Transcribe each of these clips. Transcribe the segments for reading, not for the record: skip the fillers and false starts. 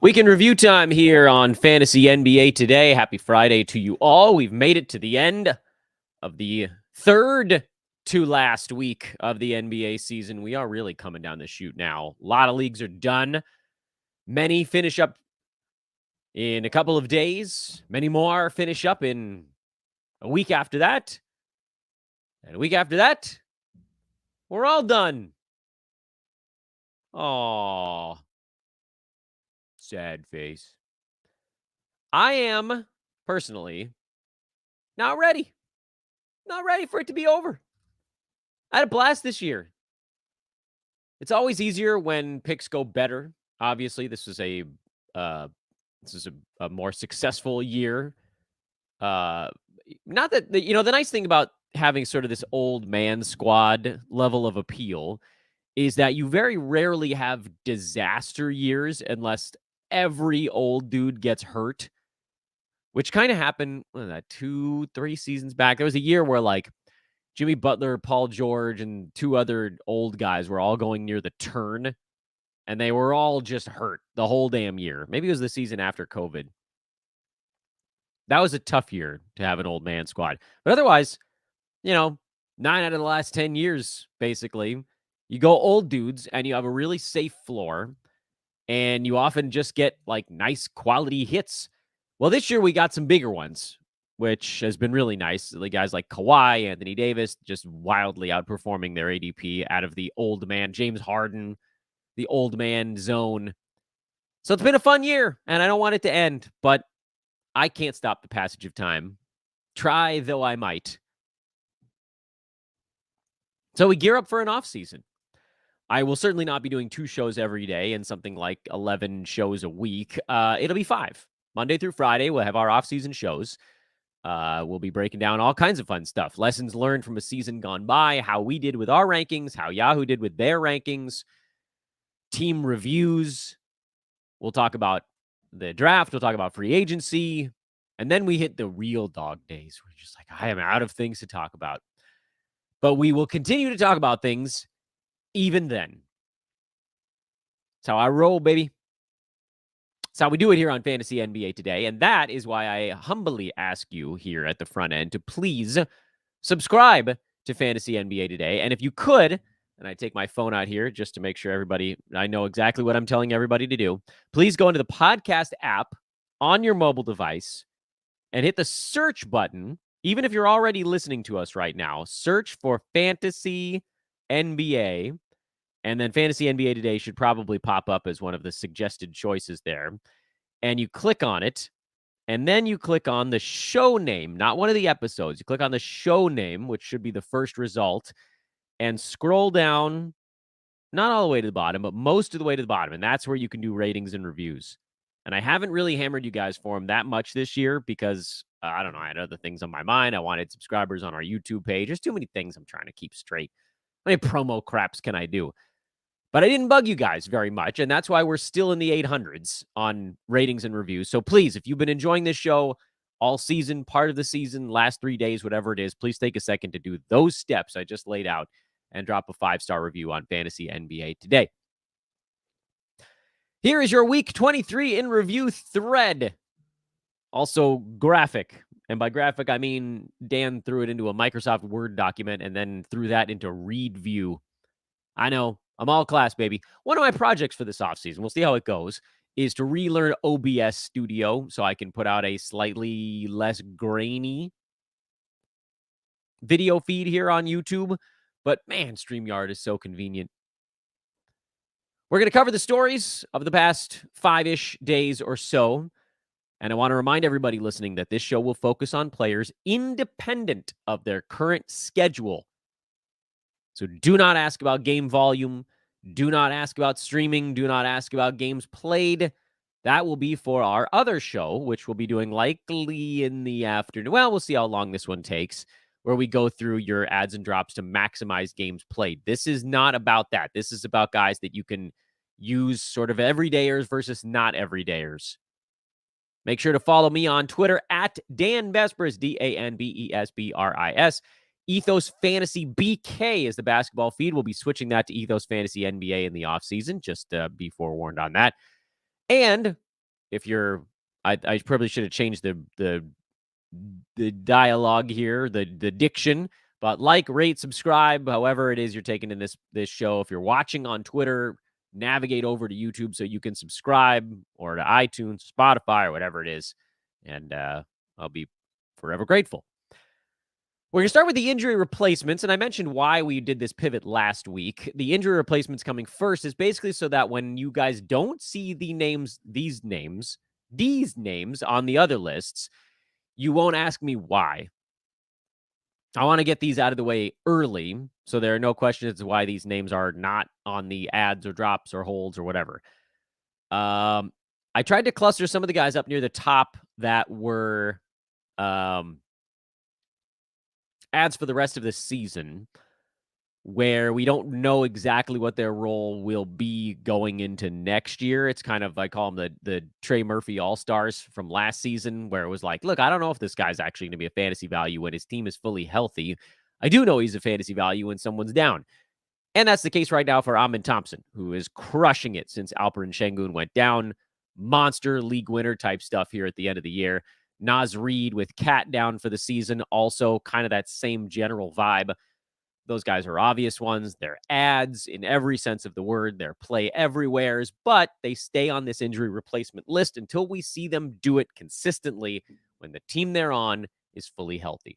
Weekend review time here on Fantasy NBA today. Happy Friday to you all. We've made it to the end of the third to last week of the NBA season. We are really coming down the chute now. A lot of leagues are done. Many finish up in a couple of days. Many more finish up in a week after that. And a week after that, we're all done. Aww. Sad face. I am personally not ready. Not ready for it to be over. I had a blast this year. It's always easier when picks go better. Obviously, this is a more successful year. Not that the nice thing about having sort of this old man squad level of appeal is that you very rarely have disaster years unless every old dude gets hurt, which kind of happened 2-3 seasons back. There was a year where like Jimmy Butler, Paul George, and two other old guys were all going near the turn, and they were all just hurt the whole damn year. Maybe it was the season after COVID. That was a tough year to have an old man squad. But otherwise, 9 out of the last 10 years, basically, you go old dudes and you have a really safe floor, and you often just get like nice quality hits. Well, this year we got some bigger ones, which has been really nice. The guys like Kawhi, Anthony Davis, just wildly outperforming their ADP out of the old man, James Harden, the old man zone. So it's been a fun year, and I don't want it to end, but I can't stop the passage of time. Try though I might. So we gear up for an off season. I will certainly not be doing 2 shows every day and something like 11 shows a week. It'll be 5. Monday through Friday, we'll have our off-season shows. We'll be breaking down all kinds of fun stuff. Lessons learned from a season gone by, how we did with our rankings, how Yahoo did with their rankings, team reviews. We'll talk about the draft. We'll talk about free agency. And then we hit the real dog days. We're just like, I am out of things to talk about. But we will continue to talk about things even then. That's how I roll, baby. That's how we do it here on Fantasy NBA today. And that is why I humbly ask you here at the front end to please subscribe to Fantasy NBA today. And if you could, and I take my phone out here just to make sure I know exactly what I'm telling everybody to do, please go into the podcast app on your mobile device and hit the search button. Even if you're already listening to us right now, search for Fantasy NBA, and then Fantasy NBA Today should probably pop up as one of the suggested choices there. And you click on it, and then you click on the show name, not one of the episodes. You click on the show name, which should be the first result, and scroll down, not all the way to the bottom, but most of the way to the bottom. And that's where you can do ratings and reviews. And I haven't really hammered you guys for them that much this year because, I don't know, I had other things on my mind. I wanted subscribers on our YouTube page. There's too many things I'm trying to keep straight. How many promo craps can I do? But I didn't bug you guys very much, and that's why we're still in the 800s on ratings and reviews. So please, if you've been enjoying this show all season, part of the season, last 3 days, whatever it is, please take a second to do those steps I just laid out and drop a 5-star review on Fantasy NBA today. Here is your Week 23 in review thread. Also graphic. And by graphic, I mean Dan threw it into a Microsoft Word document and then threw that into Read View. I know. I'm all class, baby. One of my projects for this offseason, we'll see how it goes, is to relearn OBS Studio so I can put out a slightly less grainy video feed here on YouTube. But man, StreamYard is so convenient. We're going to cover the stories of the past 5-ish days or so. And I want to remind everybody listening that this show will focus on players independent of their current schedule. So do not ask about game volume. Do not ask about streaming. Do not ask about games played. That will be for our other show, which we'll be doing likely in the afternoon. Well, we'll see how long this one takes, where we go through your ads and drops to maximize games played. This is not about that. This is about guys that you can use sort of everydayers versus not everydayers. Make sure to follow me on Twitter at Dan Besbris, DanBesbris. Ethos Fantasy BK is the basketball feed. We'll be switching that to Ethos Fantasy NBA in the offseason. Just be forewarned on that. And if you're, I probably should have changed the dialogue here, the diction. But like, rate, subscribe, however it is you're taking in this show. If you're watching on Twitter, navigate over to YouTube so you can subscribe, or to iTunes, Spotify, or whatever it is. And I'll be forever grateful. We're going to start with the injury replacements, and I mentioned why we did this pivot last week. The injury replacements coming first is basically so that when you guys don't see these names on the other lists, you won't ask me why. I want to get these out of the way early, so there are no questions as to why these names are not on the ads or drops or holds or whatever. I tried to cluster some of the guys up near the top that were ads for the rest of the season, where we don't know exactly what their role will be going into next year. It's kind of, I call them the Trey Murphy All-Stars from last season, where it was like, look, I don't know if this guy's actually going to be a fantasy value when his team is fully healthy. I do know he's a fantasy value when someone's down. And that's the case right now for Amin Thompson, who is crushing it since Alperen Şengün went down. Monster league winner type stuff here at the end of the year. Naz Reid with Cat down for the season, also kind of that same general vibe. Those guys are obvious ones. They're ads in every sense of the word. They're play everywheres, but they stay on this injury replacement list until we see them do it consistently when the team they're on is fully healthy.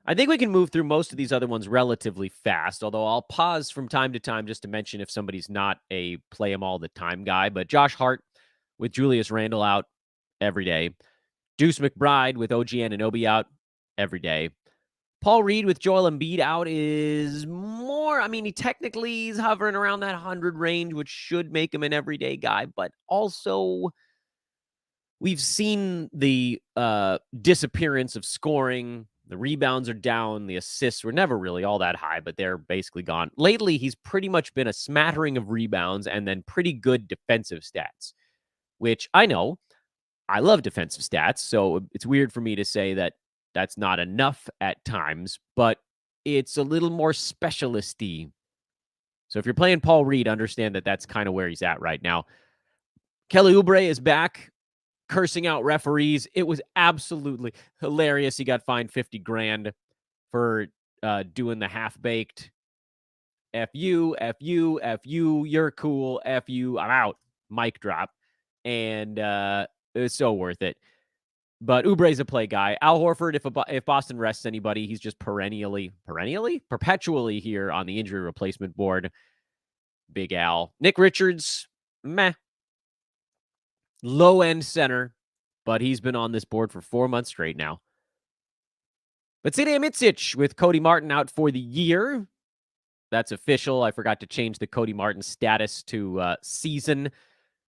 I think we can move through most of these other ones relatively fast, although I'll pause from time to time just to mention if somebody's not a play them all the time guy. But Josh Hart with Julius Randle out every day. Deuce McBride with OG Anunoby out every day. Paul Reed with Joel Embiid out is more, I mean, he's hovering around that 100 range, which should make him an everyday guy, but also we've seen the disappearance of scoring. The rebounds are down. The assists were never really all that high, but they're basically gone. Lately, he's pretty much been a smattering of rebounds and then pretty good defensive stats, which I know I love defensive stats, so it's weird for me to say that that's not enough at times, but it's a little more specialist-y. So if you're playing Paul Reed, understand that that's kind of where he's at right now. Kelly Oubre is back, cursing out referees. It was absolutely hilarious. He got fined $50,000 for doing the half-baked F you, F you, F you, you're cool, F you, I'm out, mic drop. And it was so worth it. But Oubre's a play guy. Al Horford, if Boston rests anybody, he's just perpetually here on the injury replacement board. Big Al. Nick Richards, meh. Low-end center, but he's been on this board for 4 months straight now. Vasilije Micic with Cody Martin out for the year. That's official. I forgot to change the Cody Martin status to season.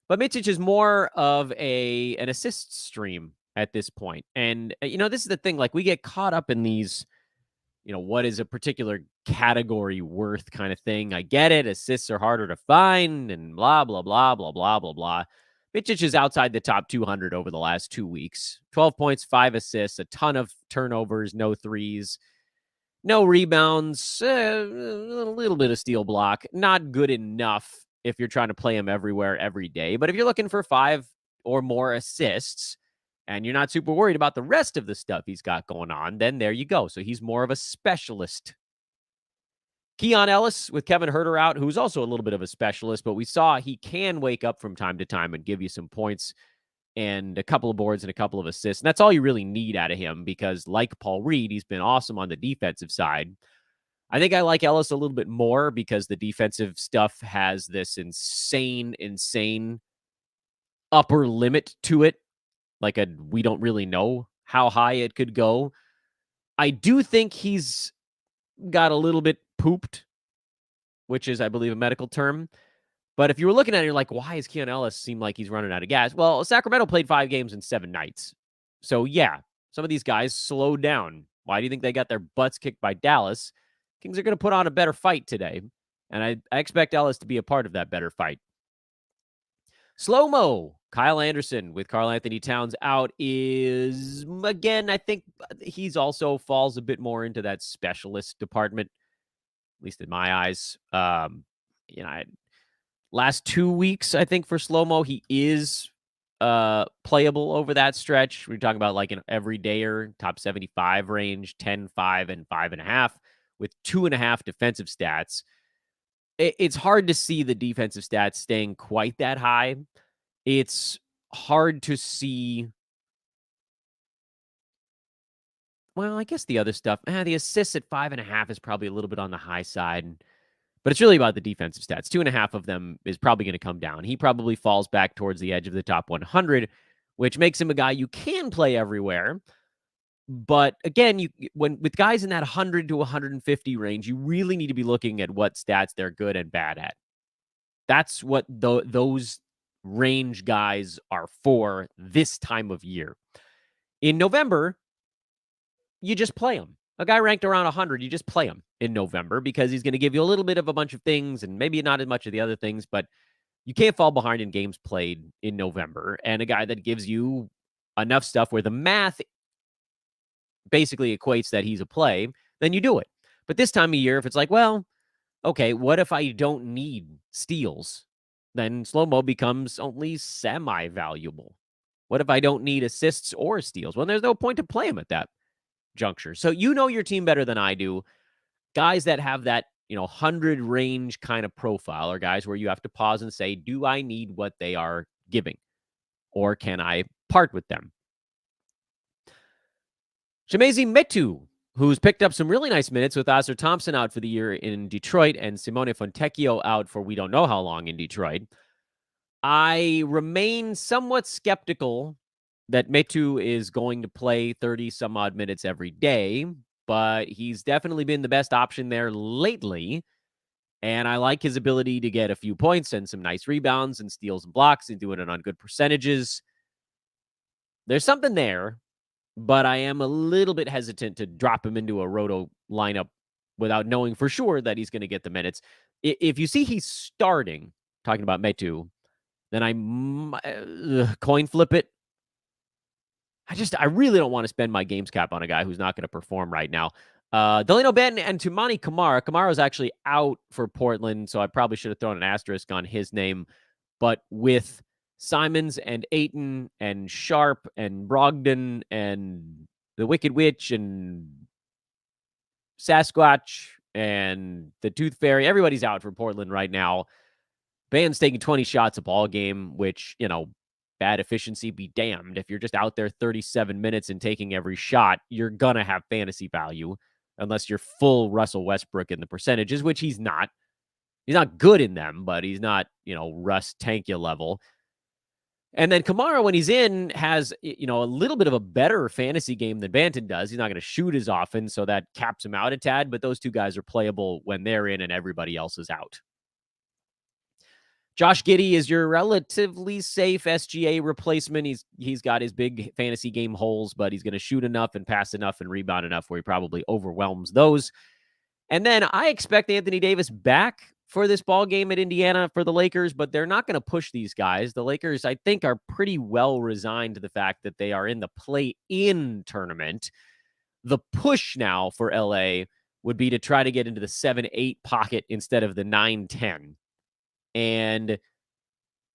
But Micic is more of an assist stream at this point. And, this is the thing. Like, we get caught up in these, what is a particular category worth kind of thing. I get it. Assists are harder to find and blah, blah, blah, blah, blah, blah, blah. Micic is outside the top 200 over the last 2 weeks. 12 points, 5 assists, a ton of turnovers, no threes, no rebounds, a little bit of steal block. Not good enough if you're trying to play him everywhere every day. But if you're looking for 5 or more assists and you're not super worried about the rest of the stuff he's got going on, then there you go. So he's more of a specialist. Keon Ellis with Kevin Huerter out, who's also a little bit of a specialist, but we saw he can wake up from time to time and give you some points and a couple of boards and a couple of assists. And that's all you really need out of him because, like Paul Reed, he's been awesome on the defensive side. I think I like Ellis a little bit more because the defensive stuff has this insane upper limit to it. Like we don't really know how high it could go. I do think he's got a little bit pooped, which is, I believe, a medical term. But if you were looking at it, you're like, why is Keon Ellis seem like he's running out of gas? Well, Sacramento played 5 games in 7 nights. So, yeah, some of these guys slowed down. Why do you think they got their butts kicked by Dallas? Kings are going to put on a better fight today. And I expect Ellis to be a part of that better fight. Slow-mo Kyle Anderson with Karl Anthony Towns out is, again, I think he's also falls a bit more into that specialist department, at least in my eyes. You know, last 2 weeks, I think for Slow-Mo, he is playable over that stretch. We're talking about like an everydayer, top 75 range, 10, 5, and 5.5 with 2.5 defensive stats. It's hard to see the defensive stats staying quite that high. It's hard to see. Well, I guess the other stuff, the assists at 5.5 is probably a little bit on the high side, but it's really about the defensive stats. 2.5 of them is probably going to come down. He probably falls back towards the edge of the top 100, which makes him a guy you can play everywhere. But again, when with guys in that 100 to 150 range, you really need to be looking at what stats they're good and bad at. That's what those range guys are for this time of year. In November, you just play him. A guy ranked around 100, you just play him in November because he's going to give you a little bit of a bunch of things and maybe not as much of the other things, but you can't fall behind in games played in November. And a guy that gives you enough stuff where the math basically equates that he's a play, then you do it. But this time of year, if it's like, well, okay, what if I don't need steals? Then Slow-Mo becomes only semi-valuable. What if I don't need assists or steals? Well, there's no point to play him at that juncture. So you know your team better than I do. Guys that have that, 100 range kind of profile are guys where you have to pause and say, do I need what they are giving? Or can I part with them? Chimezie Metu, who's picked up some really nice minutes with Oscar Thompson out for the year in Detroit and Simone Fontecchio out for we don't know how long in Detroit. I remain somewhat skeptical that Metu is going to play 30 some odd minutes every day, but he's definitely been the best option there lately. And I like his ability to get a few points and some nice rebounds and steals and blocks and doing it on good percentages. There's something there, but I am a little bit hesitant to drop him into a roto lineup without knowing for sure that he's going to get the minutes. If you see he's starting, talking about Metu, then I coin flip it. I really don't want to spend my games cap on a guy who's not going to perform right now. Delano Banton and Toumani Camara. Camara's actually out for Portland, so I probably should have thrown an asterisk on his name. But with Simons and Ayton and Sharp and Brogdon and the Wicked Witch and Sasquatch and the Tooth Fairy, everybody's out for Portland right now. Ban's taking 20 shots a ball game, which, bad efficiency be damned. If you're just out there 37 minutes and taking every shot, you're going to have fantasy value unless you're full Russell Westbrook in the percentages, which he's not. He's not good in them, but he's not, Russ Tankia level. And then Camara, when he's in, has, a little bit of a better fantasy game than Banton does. He's not going to shoot as often, so that caps him out a tad, but those two guys are playable when they're in and everybody else is out. Josh Giddey is your relatively safe SGA replacement. He's got his big fantasy game holes, but he's going to shoot enough and pass enough and rebound enough where he probably overwhelms those. And then I expect Anthony Davis back for this ball game at Indiana for the Lakers, but they're not going to push these guys. The Lakers, I think, are pretty well resigned to the fact that they are in the play-in tournament. The push now for LA would be to try to get into the 7-8 pocket instead of the 9-10. And,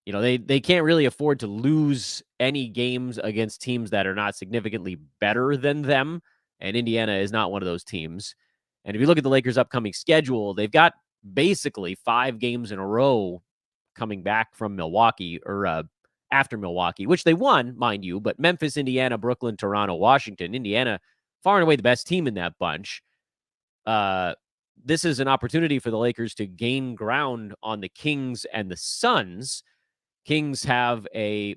they can't really afford to lose any games against teams that are not significantly better than them. And Indiana is not one of those teams. And if you look at the Lakers' upcoming schedule, they've got basically 5 games in a row coming back from Milwaukee or after Milwaukee, which they won, mind you. But Memphis, Indiana, Brooklyn, Toronto, Washington, Indiana, far and away the best team in that bunch. This is an opportunity for the Lakers to gain ground on the Kings and the Suns. Kings have a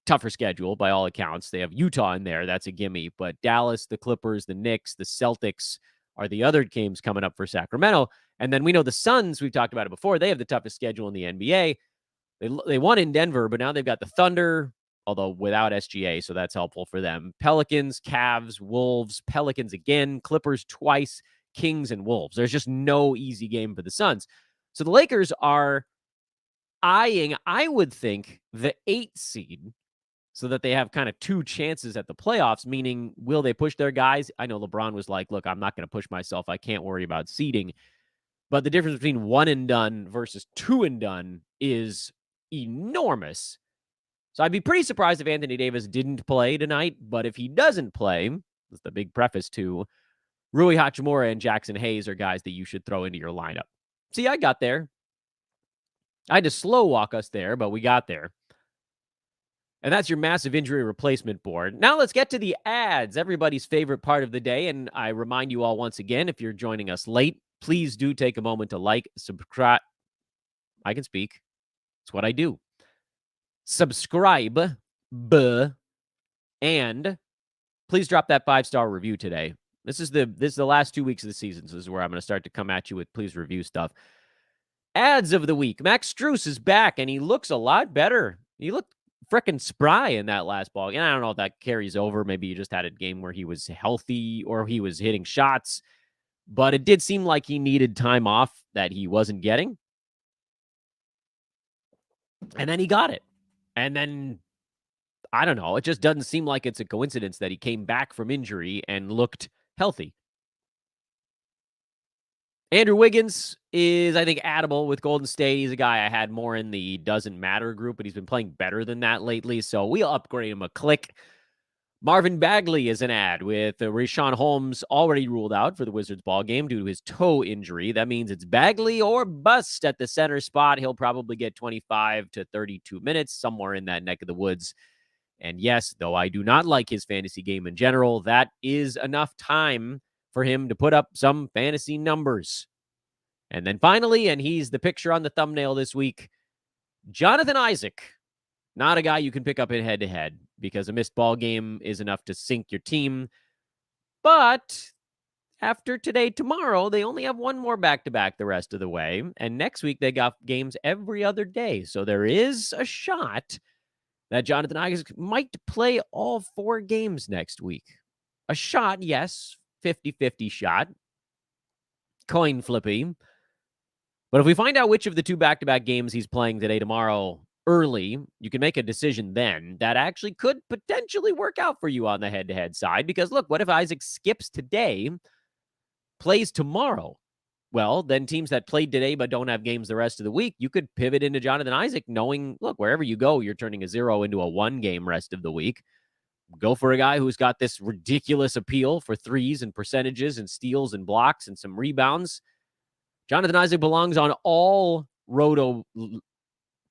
tougher schedule by all accounts. They have Utah in there. That's a gimme. But Dallas, the Clippers, the Knicks, the Celtics are the other games coming up for Sacramento. And then we know the Suns, we've talked about it before, they have the toughest schedule in the NBA. They won in Denver, but now they've got the Thunder, although without SGA, so that's helpful for them. Pelicans, Cavs, Wolves, Pelicans again, Clippers twice, Kings and Wolves. There's just no easy game for the Suns. So the Lakers are eyeing, I would think, the 8 seed so that they have kind of 2 chances at the playoffs, meaning will they push their guys? I know LeBron was like, look, I'm not going to push myself. I can't worry about seeding. But the difference between 1 and done versus 2 and done is enormous. So I'd be pretty surprised if Anthony Davis didn't play tonight. But if he doesn't play, that's the big preface to Rui Hachimura and Jackson Hayes are guys that you should throw into your lineup. See, I got there. I had to slow walk us there, but we got there. And that's your massive injury replacement board. Now let's get to the ads, everybody's favorite part of the day. And I remind you all once again, if you're joining us late, please do take a moment to like, subscribe. I can speak. It's what I do. Subscribe, and please drop that 5-star review today. This is the last 2 weeks of the season, so this is where I'm going to start to come at you with please review stuff. Ads of the week. Max Strus is back, and he looks a lot better. He looked freaking spry in that last ball. And I don't know if that carries over. Maybe he just had a game where he was healthy or he was hitting shots. But it did seem like he needed time off that he wasn't getting. And then he got it. And then, I don't know, it just doesn't seem like it's a coincidence that he came back from injury and looked healthy. Andrew Wiggins is, I think, addable with Golden State. He's a guy I had more in the doesn't matter group, but he's been playing better than that lately, so we'll upgrade him a click. Marvin Bagley is an ad with Richaun Holmes already ruled out for the Wizards ball game due to his toe injury. That means it's Bagley or bust at the center spot. He'll probably get 25 to 32 minutes, somewhere in that neck of the woods. And yes, though I do not like his fantasy game in general, that is enough time for him to put up some fantasy numbers. And then finally, and he's the picture on the thumbnail this week, Jonathan Isaac. Not a guy you can pick up in head-to-head because a missed ball game is enough to sink your team. But after today, tomorrow, they only have one more back-to-back the rest of the way. And next week, they got games every other day. So there is a shot that Jonathan Isaac might play all 4 games next week. A shot, yes, 50-50 shot. Coin flippy. But if we find out which of the 2 back-to-back games he's playing today, tomorrow, early, you can make a decision then that actually could potentially work out for you on the head-to-head side. Because look, what if Isaac skips today, plays tomorrow? Well, then teams that played today but don't have games the rest of the week, you could pivot into Jonathan Isaac knowing, look, wherever you go, you're turning a 0 into a 1 game rest of the week. Go for a guy who's got this ridiculous appeal for threes and percentages and steals and blocks and some rebounds. Jonathan Isaac belongs on all roto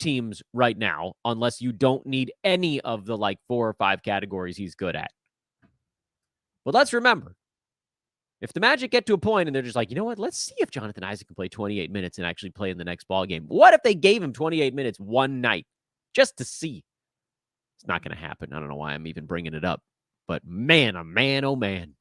teams right now, unless you don't need any of the 4 or 5 categories he's good at. But let's remember, if the Magic get to a point and they're just like, you know what, let's see if Jonathan Isaac can play 28 minutes and actually play in the next ball game. What if they gave him 28 minutes one night just to see? It's not going to happen. I don't know why I'm even bringing it up. But man, oh man, oh man.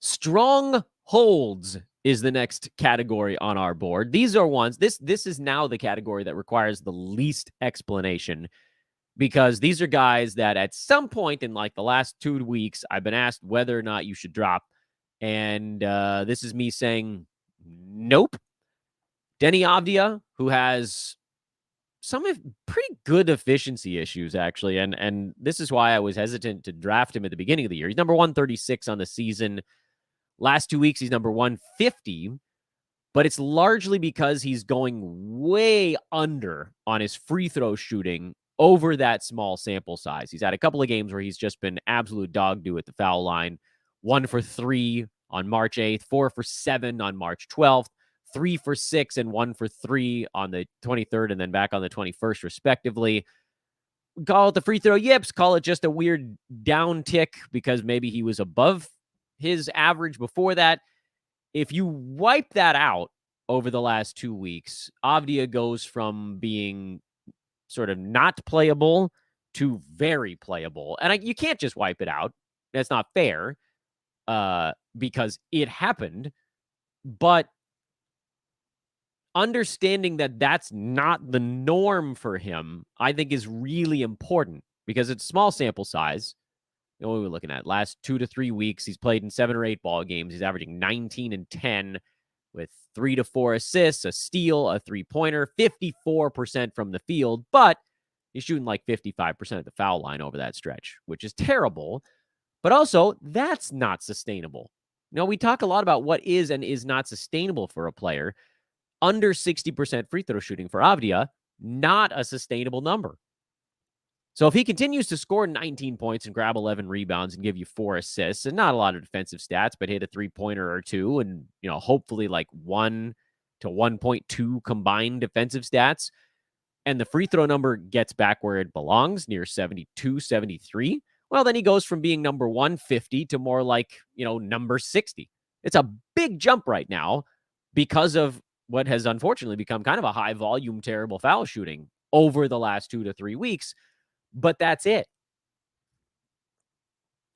Strongholds is the next category on our board. These are ones, this is now the category that requires the least explanation, because these are guys that at some point in the last 2 weeks, I've been asked whether or not you should drop. And this is me saying, nope. Denny Avdia, who has some pretty good efficiency issues, actually. And this is why I was hesitant to draft him at the beginning of the year. He's number 136 on the season. Last 2 weeks, he's number 150, but it's largely because he's going way under on his free throw shooting over that small sample size. He's had a couple of games where he's just been absolute dog doo at the foul line. 1 for 3 on March 8th, 4 for 7 on March 12th, 3 for 6 and 1 for 3 on the 23rd and then back on the 21st, respectively. Call it the free throw yips, call it just a weird down tick because maybe he was above his average before that. If you wipe that out over the last 2 weeks, Avdia goes from being sort of not playable to very playable. And you can't just wipe it out. That's not fair because it happened. But understanding that that's not the norm for him, I think is really important because it's small sample size. What are we looking at? Last 2 to 3 weeks, he's played in 7 or 8 ball games. He's averaging 19 and 10. with 3 to 4 assists, a steal, a three-pointer, 54% from the field, but he's shooting like 55% at the foul line over that stretch, which is terrible. But also, that's not sustainable. We talk a lot about what is and is not sustainable for a player. Under 60% free throw shooting for Avdia, not a sustainable number. So if he continues to score 19 points and grab 11 rebounds and give you 4 assists, and not a lot of defensive stats, but hit a three-pointer or two, and hopefully like 1 to 1.2 combined defensive stats, and the free throw number gets back where it belongs, near 72, 73, well, then he goes from being number 150 to more like, number 60. It's a big jump right now because of what has unfortunately become kind of a high volume, terrible foul shooting over the last 2 to 3 weeks. But that's it.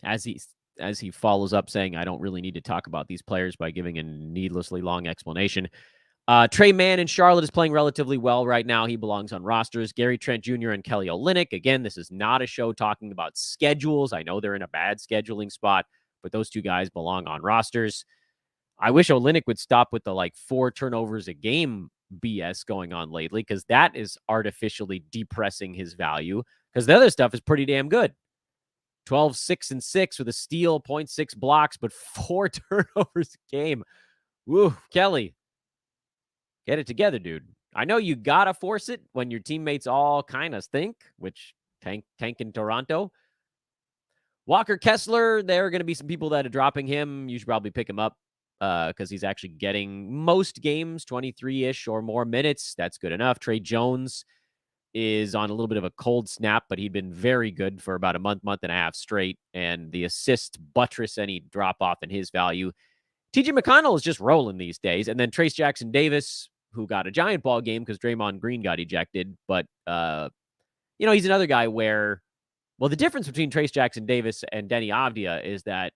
As he follows up saying, I don't really need to talk about these players by giving a needlessly long explanation. Trey Mann in Charlotte is playing relatively well right now. He belongs on rosters. Gary Trent Jr. and Kelly Olynyk. Again, this is not a show talking about schedules. I know they're in a bad scheduling spot, but those two guys belong on rosters. I wish Olynyk would stop with the 4 turnovers a game BS going on lately, because that is artificially depressing his value, because the other stuff is pretty damn good. 12, 6, and 6 with a steal, 0.6 blocks, but 4 turnovers a game. Woo, Kelly, get it together, dude. I know you got to force it when your teammates all kind of stink, which tank in Toronto. Walker Kessler, there are going to be some people that are dropping him. You should probably pick him up because he's actually getting most games, 23-ish or more minutes. That's good enough. Trey Jones is on a little bit of a cold snap, but he'd been very good for about a month and a half straight, and the assists buttress any drop-off in his value. TJ McConnell is just rolling these days, and then Trace Jackson Davis, who got a giant ball game because Draymond Green got ejected, but, he's another guy where, well, the difference between Trace Jackson Davis and Denny Avdia is that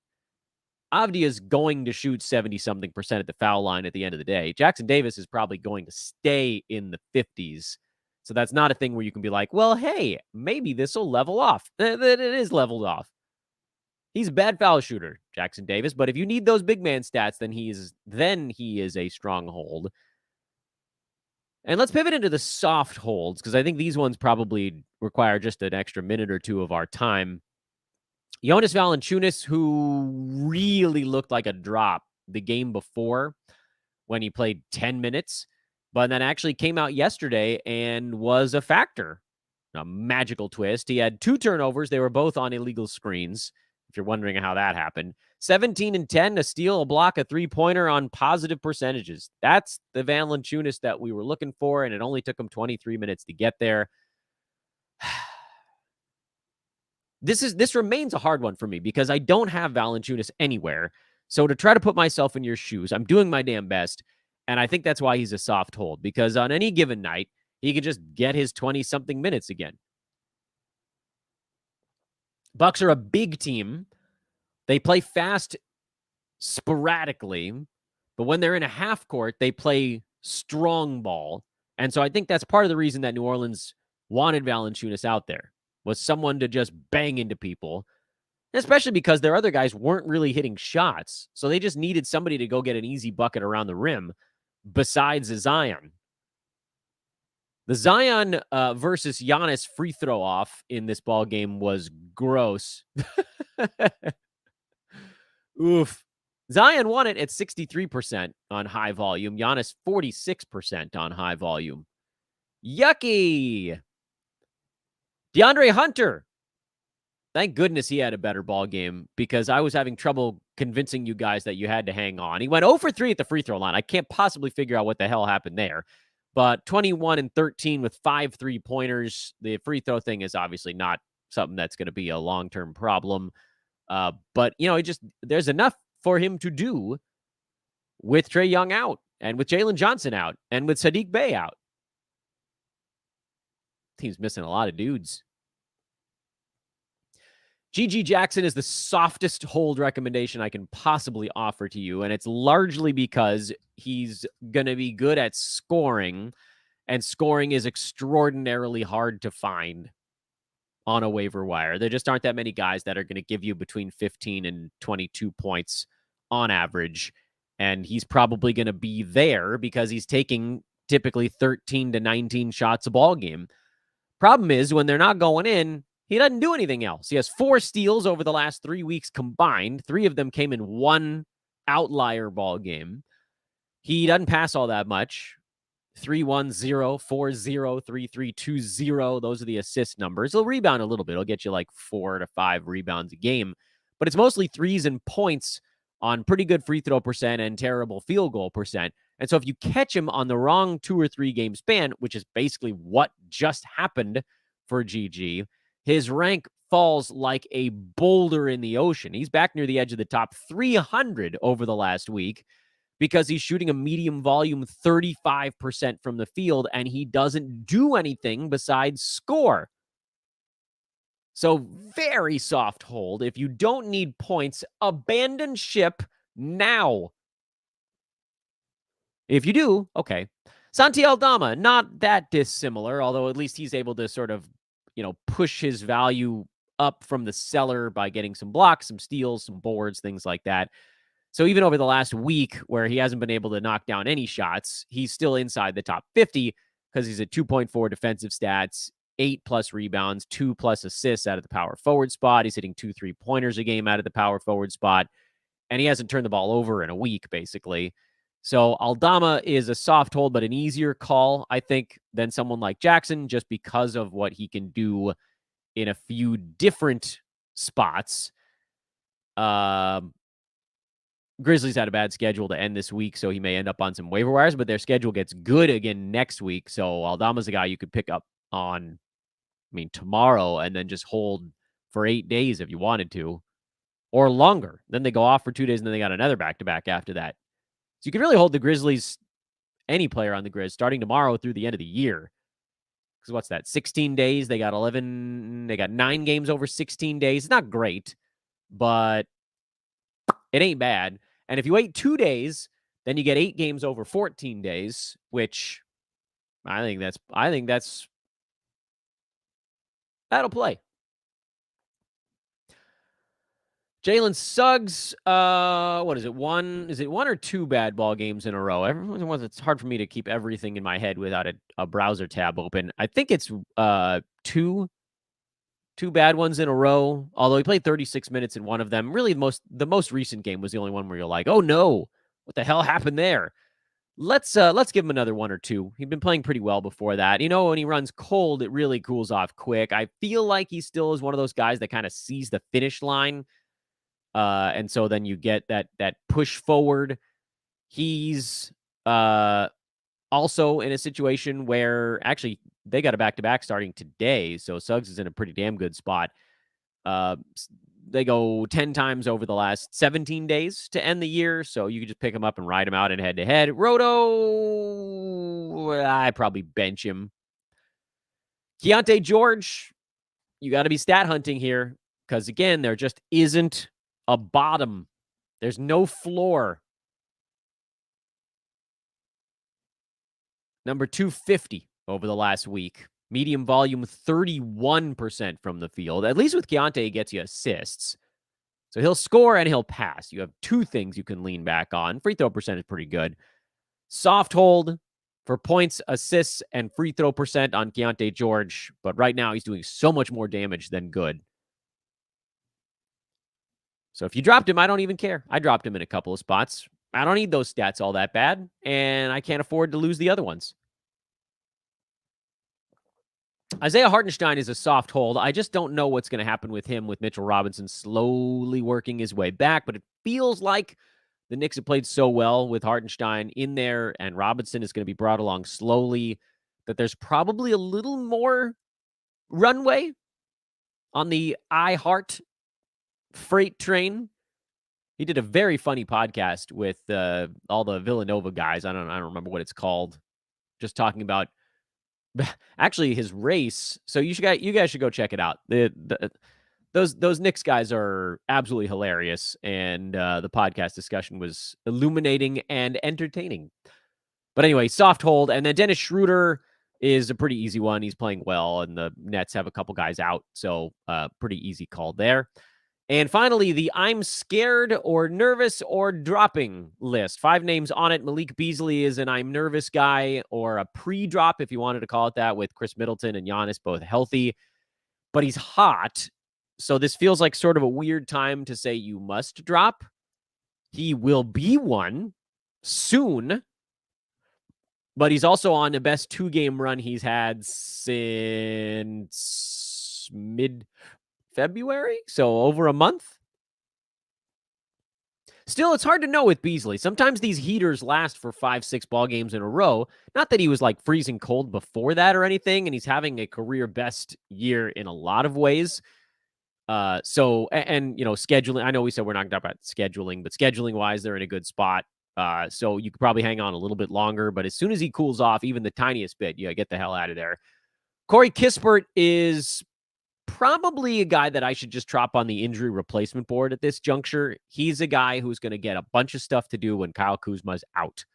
Avdia is going to shoot 70-something% at the foul line at the end of the day. Jackson Davis is probably going to stay in the 50s. So that's not a thing where you can be like, well, hey, maybe this will level off. It is leveled off. He's a bad foul shooter, Jackson Davis. But if you need those big man stats, then he is a stronghold. And let's pivot into the soft holds, because I think these ones probably require just an extra minute or two of our time. Jonas Valanciunas, who really looked like a drop the game before when he played 10 minutes, but then actually came out yesterday and was a factor. A magical twist. He had 2 turnovers. They were both on illegal screens, if you're wondering how that happened. 17 and 10, a steal, a block, a three-pointer on positive percentages. That's the Valanciunas that we were looking for, and it only took him 23 minutes to get there. This remains a hard one for me because I don't have Valanciunas anywhere. So to try to put myself in your shoes, I'm doing my damn best. And I think that's why he's a soft hold, because on any given night, he could just get his 20-something minutes again. Bucks are a big team. They play fast sporadically, but when they're in a half court, they play strong ball. And so I think that's part of the reason that New Orleans wanted Valanciunas out there, was someone to just bang into people, especially because their other guys weren't really hitting shots. So they just needed somebody to go get an easy bucket around the rim besides Zion. The Zion versus Giannis free throw off in this ball game was gross. Oof. Zion won it at 63% on high volume. Giannis 46% on high volume. Yucky. DeAndre Hunter. Thank goodness he had a better ball game, because I was having trouble convincing you guys that you had to hang on. He went 0 for 3 at the free throw line. I can't possibly figure out what the hell happened there. But 21 and 13 with 5 3-pointers. The free throw thing is obviously not something that's going to be a long-term problem. But, there's enough for him to do with Trae Young out, and with Jalen Johnson out, and with Sadiq Bey out. Team's missing a lot of dudes. GG Jackson is the softest hold recommendation I can possibly offer to you, and it's largely because he's going to be good at scoring, and scoring is extraordinarily hard to find on a waiver wire. There just aren't that many guys that are going to give you between 15 and 22 points on average, And he's probably going to be there because he's taking typically 13 to 19 shots a ball game. Problem is, when they're not going in, he doesn't do anything else. He has 4 steals over the last 3 weeks combined. 3 of them came in one outlier ball game. He doesn't pass all that much. 3-1-0, 4-0, 3-3, 2-0. Those are the assist numbers. He'll rebound a little bit. He'll get you like 4 to 5 rebounds a game. But it's mostly threes and points on pretty good free throw percent and terrible field goal percent. And so if you catch him on the wrong 2 or 3 game span, which is basically what just happened for GG, his rank falls like a boulder in the ocean. He's back near the edge of the top 300 over the last week because he's shooting a medium volume 35% from the field, and he doesn't do anything besides score. So very soft hold. If you don't need points, abandon ship now. If you do, okay. Santi Aldama, not that dissimilar, although at least he's able to sort of, push his value up from the cellar by getting some blocks, some steals, some boards, things like that. So even over the last week where he hasn't been able to knock down any shots, he's still inside the top 50 because he's at 2.4 defensive stats, 8+ rebounds, 2+ assists out of the power forward spot. He's hitting 2 3-pointers a game out of the power forward spot, and he hasn't turned the ball over in a week, basically. So Aldama is a soft hold, but an easier call, I think, than someone like Jackson, just because of what he can do in a few different spots. Grizzlies had a bad schedule to end this week, so he may end up on some waiver wires, but their schedule gets good again next week. So Aldama's a guy you could pick up on, tomorrow and then just hold for 8 days if you wanted to, or longer. Then they go off for 2 days, and then they got another back-to-back after that. So you can really hold the Grizzlies, any player on the Grizz, starting tomorrow through the end of the year. Because what's that? 16 days. They got 9 games over 16 days. It's not great, but it ain't bad. And if you wait 2 days, then you get 8 games over 14 days, which I think that'll play. Jalen Suggs, what is it? Is it 1 or 2 bad ball games in a row? It's hard for me to keep everything in my head without a browser tab open. I think it's 2 bad ones in a row, although he played 36 minutes in one of them. Really, the most recent game was the only one where you're like, oh no, what the hell happened there? Let's give him another 1 or 2. He'd been playing pretty well before that. When he runs cold, it really cools off quick. I feel like he still is one of those guys that kind of sees the finish line. And so then you get that push forward. He's also in a situation where actually they got a back-to-back starting today. So Suggs is in a pretty damn good spot. They go 10 times over the last 17 days to end the year. So you could just pick him up and ride him out in head-to-head. Roto, I probably bench him. Keontae George, you got to be stat hunting here. Because again, there just isn't a bottom. There's no floor. Number 250 over the last week. Medium volume 31% from the field. At least with Keontae, he gets you assists. So he'll score and he'll pass. You have 2 things you can lean back on. Free throw percent is pretty good. Soft hold for points, assists, and free throw percent on Keontae George. But right now, he's doing so much more damage than good. So if you dropped him, I don't even care. I dropped him in a couple of spots. I don't need those stats all that bad, and I can't afford to lose the other ones. Isaiah Hartenstein is a soft hold. I just don't know what's going to happen with him with Mitchell Robinson slowly working his way back, but it feels like the Knicks have played so well with Hartenstein in there, and Robinson is going to be brought along slowly, that there's probably a little more runway on the iHeart freight train. He did a very funny podcast with all the Villanova guys. I don't remember what it's called. Just talking about actually his race. So you guys should go check it out. Those Knicks guys are absolutely hilarious, and the podcast discussion was illuminating and entertaining. But anyway, soft hold, and then Dennis Schroeder is a pretty easy one. He's playing well, and the Nets have a couple guys out, so pretty easy call there. And finally, the I'm scared or nervous or dropping list. 5 names on it. Malik Beasley is an I'm nervous guy or a pre-drop, if you wanted to call it that, with Chris Middleton and Giannis both healthy. But he's hot. So this feels like sort of a weird time to say you must drop. He will be one soon. But he's also on the best 2-game run he's had since mid-February. So over a month. Still, it's hard to know with Beasley. Sometimes these heaters last for 5-6 ball games in a row. Not that he was like freezing cold before that or anything, and he's having a career best year in a lot of ways. Scheduling. I know we said we're not talking about scheduling, but scheduling wise, they're in a good spot. So you could probably hang on a little bit longer, but as soon as he cools off, even the tiniest bit, get the hell out of there. Corey Kispert is probably a guy that I should just drop on the injury replacement board at this juncture. He's a guy who's going to get a bunch of stuff to do when Kyle Kuzma's out.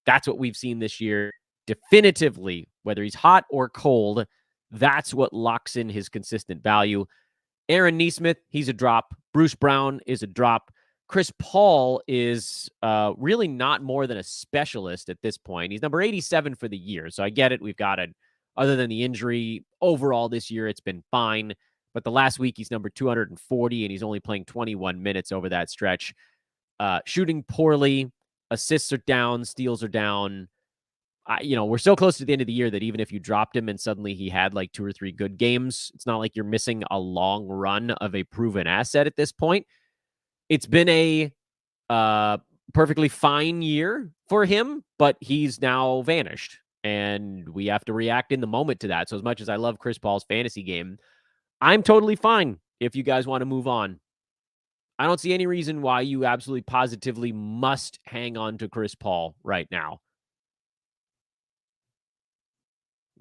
That's what we've seen this year. Definitively, whether he's hot or cold, that's what locks in his consistent value. Aaron Nesmith, he's a drop. Bruce Brown is a drop. Chris Paul is really not more than a specialist at this point. He's number 87 for the year, so I get it. We've got it. Other than the injury, overall this year, it's been fine. But the last week, he's number 240, and he's only playing 21 minutes over that stretch. Shooting poorly, assists are down, steals are down. We're so close to the end of the year that even if you dropped him and suddenly he had like 2 or 3 good games, it's not like you're missing a long run of a proven asset at this point. It's been a perfectly fine year for him, but he's now vanished. And we have to react in the moment to that. So as much as I love Chris Paul's fantasy game, I'm totally fine if you guys want to move on. I don't see any reason why you absolutely positively must hang on to Chris Paul right now.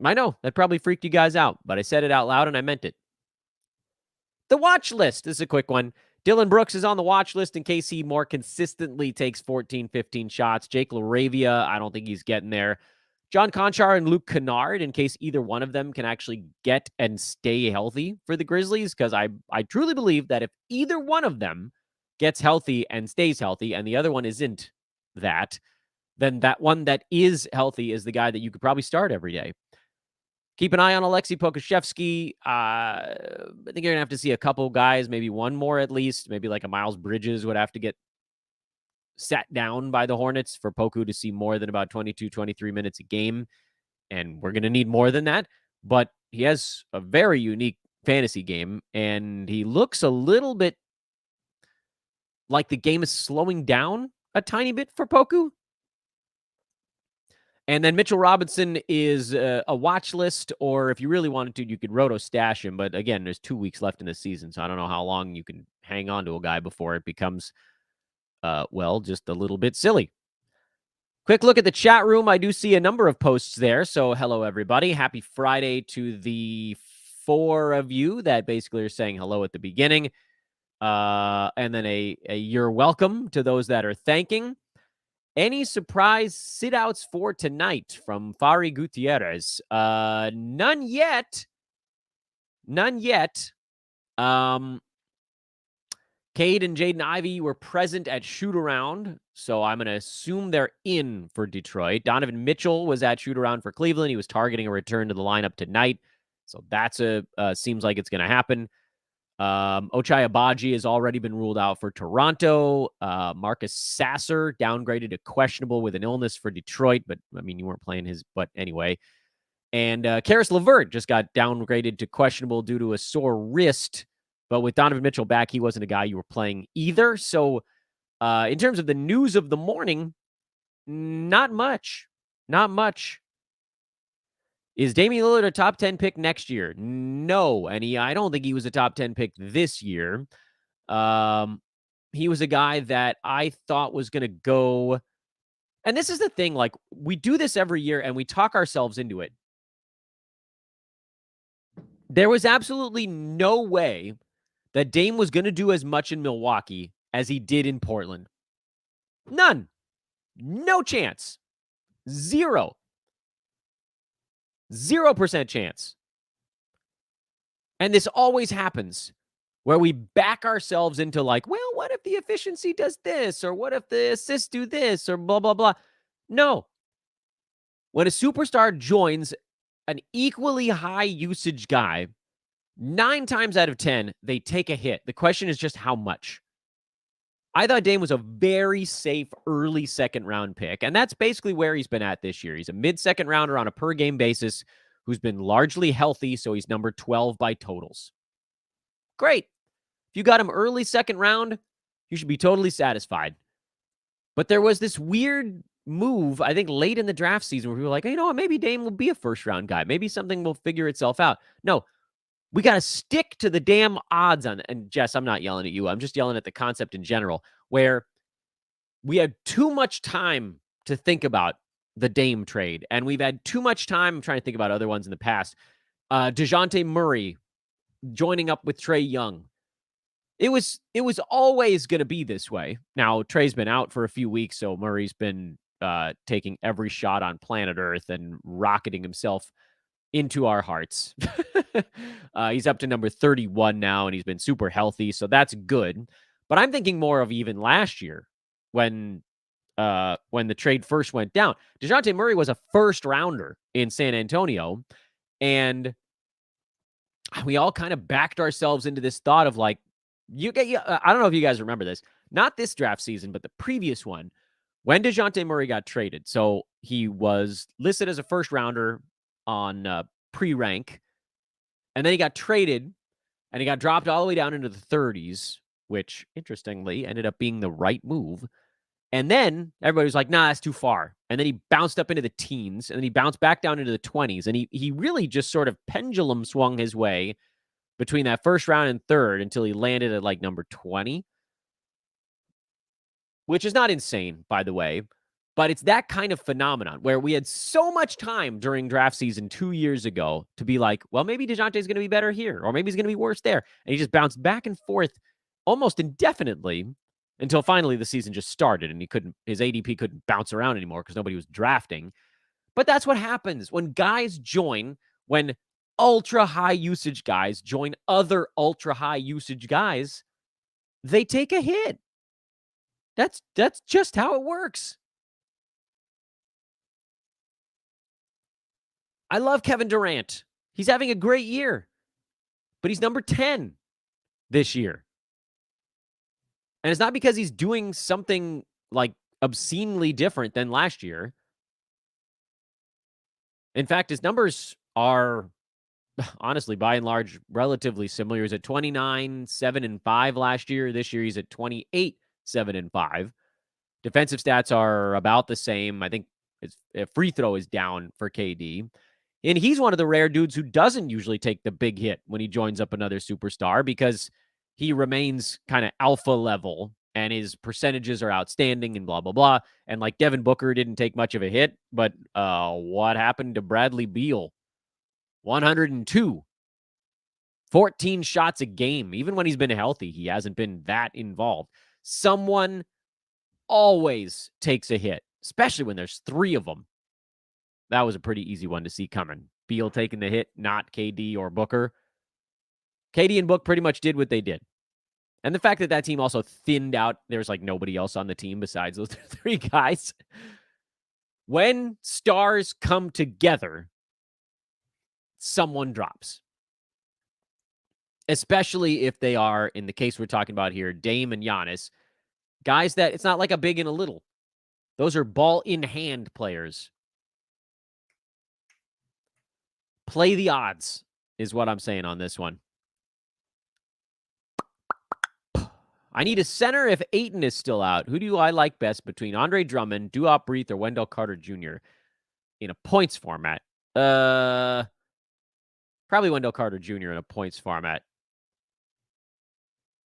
I know that probably freaked you guys out, but I said it out loud and I meant it. The watch list. This is a quick one. Dylan Brooks is on the watch list in case he more consistently takes 14, 15 shots. Jake LaRavia, I don't think he's getting there. John Conchar and Luke Kennard, in case either one of them can actually get and stay healthy for the Grizzlies, because I truly believe that if either one of them gets healthy and stays healthy, and the other one isn't that, then that one that is healthy is the guy that you could probably start every day. Keep an eye on Alexei Pokusevsky. I think you're going to have to see a couple guys, maybe one more at least. Maybe like a Miles Bridges would have to get sat down by the Hornets for Poku to see more than about 22, 23 minutes a game. And we're going to need more than that. But he has a very unique fantasy game, and he looks a little bit like the game is slowing down a tiny bit for Poku. And then Mitchell Robinson is a watch list, or if you really wanted to, you could roto stash him. But again, there's 2 weeks left in the season, so I don't know how long you can hang on to a guy before it becomes, just a little bit silly. Quick look at the chat room. I do see a number of posts there. So hello, everybody. Happy Friday to the 4 of you that basically are saying hello at the beginning. And then a you're welcome to those that are thanking. Any surprise sit-outs for tonight from Fari Gutierrez? None yet. None yet. Cade and Jaden Ivey were present at shoot-around, so I'm going to assume they're in for Detroit. Donovan Mitchell was at shoot-around for Cleveland. He was targeting a return to the lineup tonight, so that's seems like it's going to happen. Ochai Agbaji has already been ruled out for Toronto. Marcus Sasser downgraded to questionable with an illness for Detroit, but I mean, you weren't playing his, but anyway. And Karis LeVert just got downgraded to questionable due to a sore wrist, but with Donovan Mitchell back, he wasn't a guy you were playing either. So in terms of the news of the morning, not much. Not much. Is Damian Lillard a top 10 pick next year? No. And I don't think he was a top 10 pick this year. He was a guy that I thought was going to go. And this is the thing, like, we do this every year and we talk ourselves into it. There was absolutely no way that Dame was going to do as much in Milwaukee as he did in Portland. None. No chance. 0% chance. And this always happens. where we back ourselves into like, well, what if the efficiency does this? Or what if the assists do this? Or blah, blah, blah. No. When a superstar joins an equally high usage guy, 9 times out of 10, they take a hit. The question is just how much. I thought Dame was a very safe early second round pick, and that's basically where he's been at this year. He's a mid-second rounder on a per-game basis who's been largely healthy, so he's number 12 by totals. Great. If you got him early second round, you should be totally satisfied. But there was this weird move, I think, late in the draft season where we were like, you know what, maybe Dame will be a first-round guy. Maybe something will figure itself out. No, we got to stick to the damn odds on it. And Jess, I'm not yelling at you. I'm just yelling at the concept in general, where we had too much time to think about the Dame trade. And we've had too much time. I'm trying to think about other ones in the past. DeJounte Murray joining up with Trae Young. It was always going to be this way. Now, Trae's been out for a few weeks, so Murray's been taking every shot on planet Earth and rocketing himself into our hearts. He's up to number 31 now, and he's been super healthy, so that's good. But I'm thinking more of even last year when the trade first went down. DeJounte Murray was a first rounder in San Antonio, and we all kind of backed ourselves into this thought of like, I don't know if you guys remember this, not this draft season, but the previous one, when DeJounte Murray got traded. So he was listed as a first rounder on pre-rank, and then he got traded, and he got dropped all the way down into the 30s, which, interestingly, ended up being the right move. And then everybody was like, nah, that's too far. And then he bounced up into the teens, and then he bounced back down into the 20s, and he really just sort of pendulum swung his way between that first round and third until he landed at like number 20, which is not insane, by the way. But it's that kind of phenomenon where we had so much time during draft season 2 years ago to be like, well, maybe DeJounte's going to be better here, or maybe he's going to be worse there. And he just bounced back and forth almost indefinitely until finally the season just started and his ADP couldn't bounce around anymore because nobody was drafting. But that's what happens when guys join, when ultra high usage guys join other ultra high usage guys, they take a hit. That's just how it works. I love Kevin Durant. He's having a great year, but he's number 10 this year. And it's not because he's doing something like obscenely different than last year. In fact, his numbers are honestly, by and large, relatively similar. He was at 29, 7, and 5 last year. This year, he's at 28, 7, and 5. Defensive stats are about the same. I think a free throw is down for KD. And he's one of the rare dudes who doesn't usually take the big hit when he joins up another superstar because he remains kind of alpha level and his percentages are outstanding and blah, blah, blah. And like Devin Booker didn't take much of a hit, but what happened to Bradley Beal? 102. 14 shots a game. Even when he's been healthy, he hasn't been that involved. Someone always takes a hit, especially when there's 3 of them. That was a pretty easy one to see coming. Beal taking the hit, not KD or Booker. KD and Book pretty much did what they did. And the fact that that team also thinned out, there's like nobody else on the team besides those 3 guys. When stars come together, someone drops. Especially if they are, in the case we're talking about here, Dame and Giannis, guys that it's not like a big and a little. Those are ball in hand players. Play the odds is what I'm saying on this one. I need a center if Ayton is still out. Who do I like best between Andre Drummond, Duop Breath, or Wendell Carter Jr. in a points format? Probably Wendell Carter Jr. in a points format.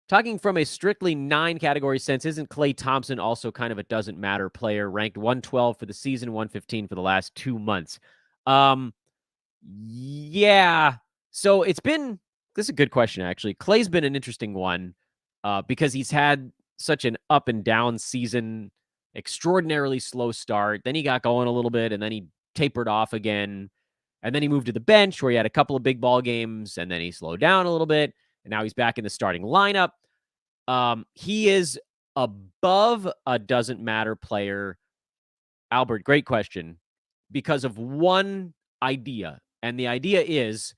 Talking from a strictly 9 category sense, isn't Klay Thompson also kind of a doesn't matter player, ranked 112 for the season, 115 for the last 2 months? Yeah. So this is a good question, actually. Klay's been an interesting one because he's had such an up and down season, extraordinarily slow start. Then he got going a little bit, and then he tapered off again. And then he moved to the bench where he had a couple of big ball games, and then he slowed down a little bit. and now he's back in the starting lineup. He is above a doesn't matter player. Albert, great question. Because of one idea, and the idea is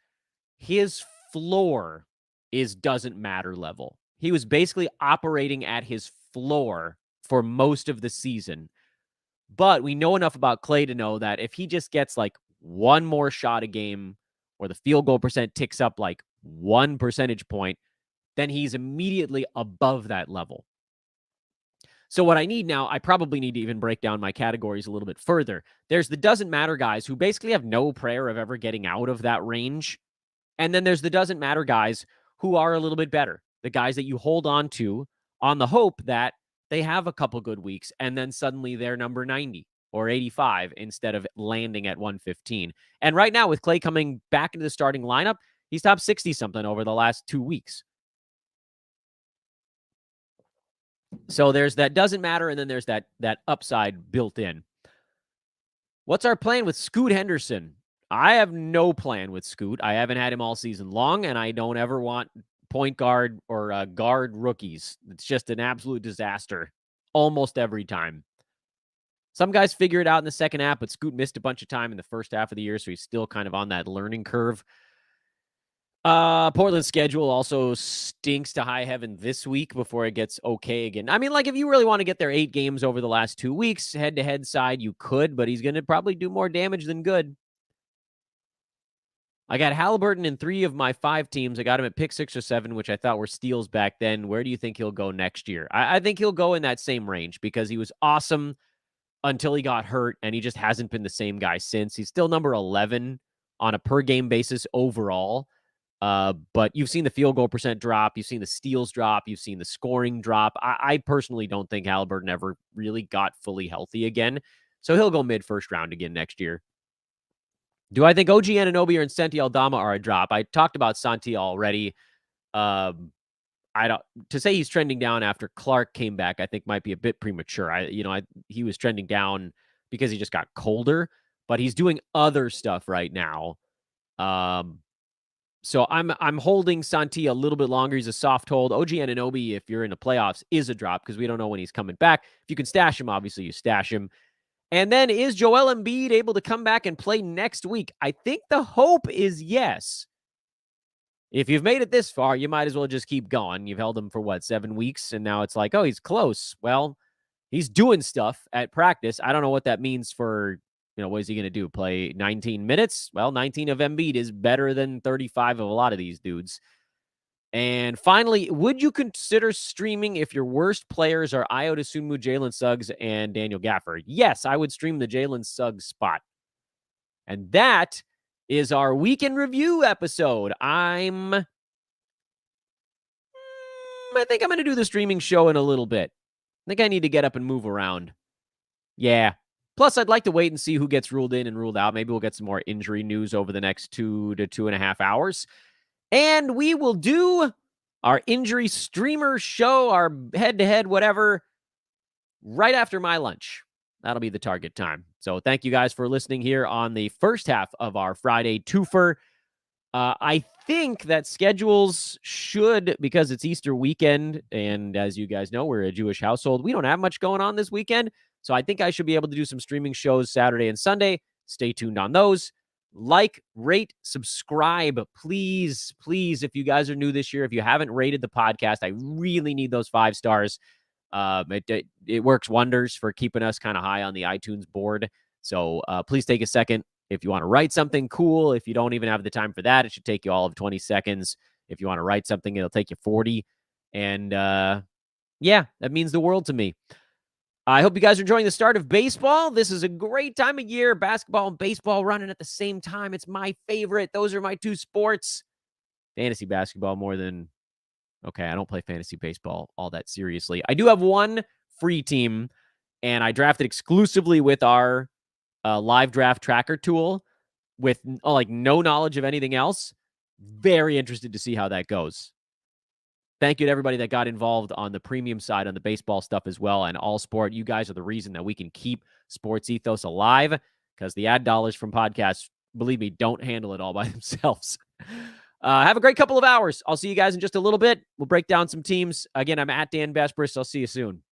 his floor is doesn't matter level. He was basically operating at his floor for most of the season. But we know enough about Clay to know that if he just gets like one more shot a game or the field goal percent ticks up like 1 percentage point, then he's immediately above that level. So what I need now, I probably need to even break down my categories a little bit further. There's the doesn't matter guys who basically have no prayer of ever getting out of that range. And then there's the doesn't matter guys who are a little bit better. The guys that you hold on to on the hope that they have a couple good weeks and then suddenly they're number 90 or 85 instead of landing at 115. And right now with Clay coming back into the starting lineup, he's top 60 something over the last 2 weeks. So there's that doesn't matter, and then there's that upside built in. What's our plan with Scoot Henderson? I have no plan with Scoot. I haven't had him all season long, and I don't ever want point guard or guard rookies. It's just an absolute disaster almost every time. Some guys figure it out in the second half, but Scoot missed a bunch of time in the first half of the year, so he's still kind of on that learning curve. Portland's schedule also stinks to high heaven this week before it gets okay again. I mean, like, if you really want to get their 8 games over the last 2 weeks, head-to-head side, you could, but he's going to probably do more damage than good. I got Halliburton in 3 of my 5 teams. I got him at pick 6 or 7, which I thought were steals back then. Where do you think he'll go next year? I think he'll go in that same range because he was awesome until he got hurt, and he just hasn't been the same guy since. He's still number 11 on a per-game basis overall. But you've seen the field goal percent drop. You've seen the steals drop. You've seen the scoring drop. I personally don't think Halliburton ever really got fully healthy again. So he'll go mid-first round again next year. Do I think OG Anunoby or Santi Aldama are a drop? I talked about Santi already. I don't to say he's trending down after Clark came back, I think might be a bit premature. He was trending down because he just got colder, but he's doing other stuff right now. So I'm holding Santi a little bit longer. He's a soft hold. OG Anunoby, if you're in the playoffs, is a drop because we don't know when he's coming back. If you can stash him, obviously you stash him. And then is Joel Embiid able to come back and play next week? I think the hope is yes. If you've made it this far, you might as well just keep going. You've held him for 7 weeks, and now it's like, oh, he's close. Well, he's doing stuff at practice. I don't know what that means for, what is he going to do? Play 19 minutes? Well, 19 of Embiid is better than 35 of a lot of these dudes. And finally, would you consider streaming if your worst players are Ayo Dosunmu, Jalen Suggs, and Daniel Gafford? Yes, I would stream the Jalen Suggs spot. And that is our weekend review episode. I think I'm going to do the streaming show in a little bit. I think I need to get up and move around. Yeah. Plus, I'd like to wait and see who gets ruled in and ruled out. Maybe we'll get some more injury news over the next 2 to 2.5 hours. And we will do our injury streamer show, our head-to-head whatever, right after my lunch. That'll be the target time. So thank you guys for listening here on the first half of our Friday twofer. I think that schedules should, because it's Easter weekend, and as you guys know, we're a Jewish household. We don't have much going on this weekend, so I think I should be able to do some streaming shows Saturday and Sunday. Stay tuned on those. Like, rate, subscribe, please, if you guys are new this year, if you haven't rated the podcast, I really need those 5 stars. It works wonders for keeping us kind of high on the iTunes board. So please take a second. If you want to write something cool, if you don't even have the time for that, it should take you all of 20 seconds. If you want to write something, it'll take you 40. And yeah, that means the world to me. I hope you guys are enjoying the start of baseball. This is a great time of year. Basketball and baseball running at the same time. It's my favorite. Those are my 2 sports. Fantasy basketball more than... Okay, I don't play fantasy baseball all that seriously. I do have 1 free team, and I drafted exclusively with our live draft tracker tool with no knowledge of anything else. Very interested to see how that goes. Thank you to everybody that got involved on the premium side on the baseball stuff as well and all sport. You guys are the reason that we can keep sports ethos alive because the ad dollars from podcasts, believe me, don't handle it all by themselves. Have a great couple of hours. I'll see you guys in just a little bit. We'll break down some teams. Again, I'm at Dan Vesperis. I'll see you soon.